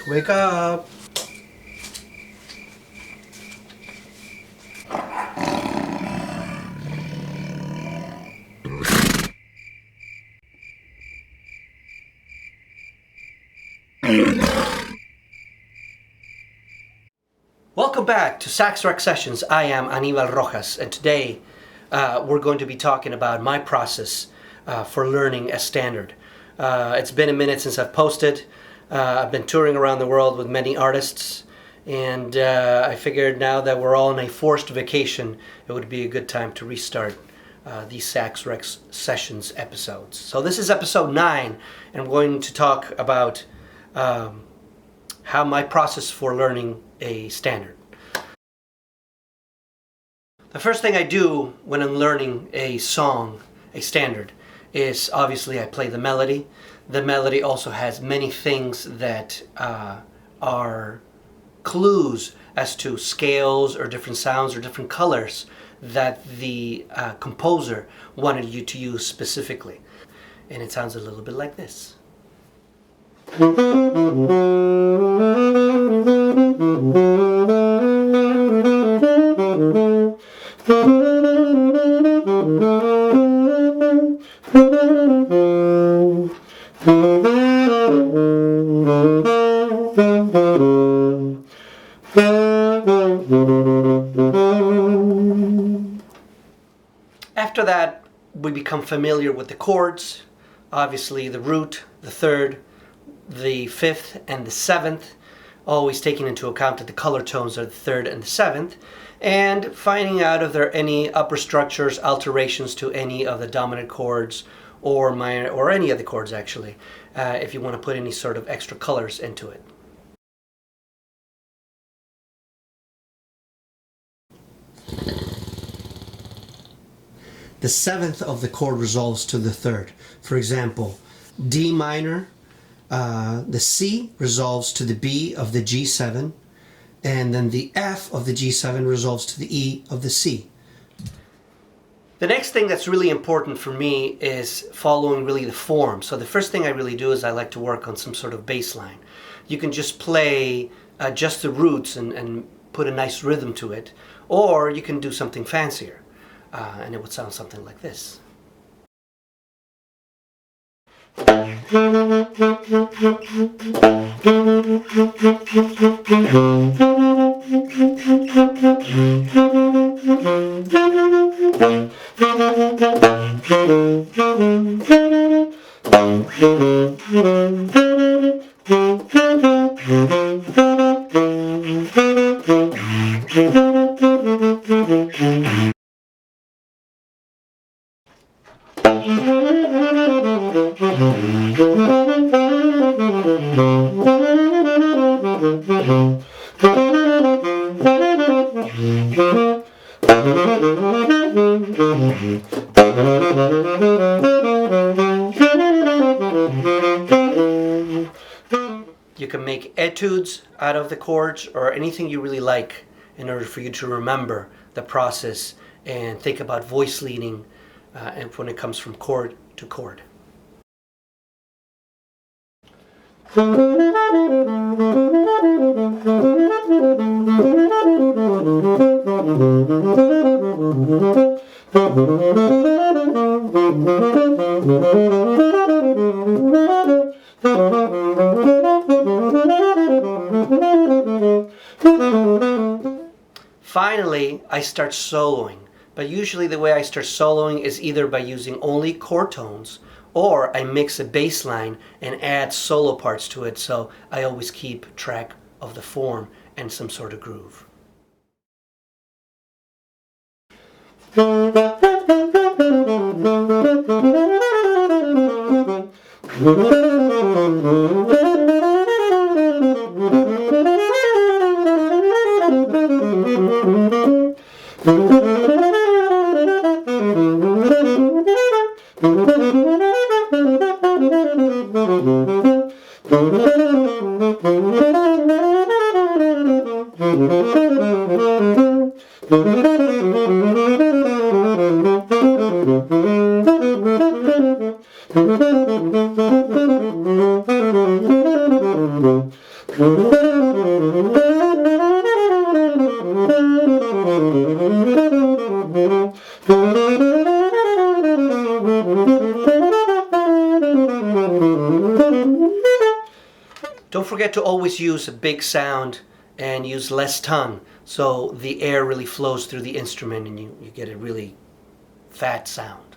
Wake up! Welcome back to SAXREX Sessions. I am Anibal Rojas, and today we're going to be talking about my process for learning a standard. It's been a minute since I've posted. I've been touring around the world with many artists, and I figured now that we're all on a forced vacation, it would be a good time to restart these SAXREX Sessions episodes. So this is episode 9, and I'm going to talk about how my process for learning a standard. The first thing I do when I'm learning a song, a standard, is obviously I play the melody. The melody also has many things that are clues as to scales or different sounds or different colors that the composer wanted you to use specifically. And it sounds a little bit like this. After that, we become familiar with the chords. Obviously the root, the third, the fifth, and the seventh, always taking into account that the color tones are the third and the seventh, and finding out if there are any upper structures, alterations to any of the dominant chords or minor, or any of the chords actually, if you want to put any sort of extra colors into it. The seventh of the chord resolves to the third. For example, D minor, the C resolves to the B of the G7, and then the F of the G7 resolves to the E of the C. The next thing that's really important for me is following really the form. So the first thing I really do is I like to work on some sort of bass line. You can just play just the roots and put a nice rhythm to it, or you can do something fancier. And it would sound something like this. You can make etudes out of the chords or anything you really like in order for you to remember the process and think about voice leading and when it comes from chord to chord. Finally, I start soloing, but usually the way I start soloing is either by using only chord tones, or I mix a bass line and add solo parts to it, so I always keep track of the form and some sort of groove. Don't forget to always use a big sound and use less tongue so the air really flows through the instrument and you get a really fat sound.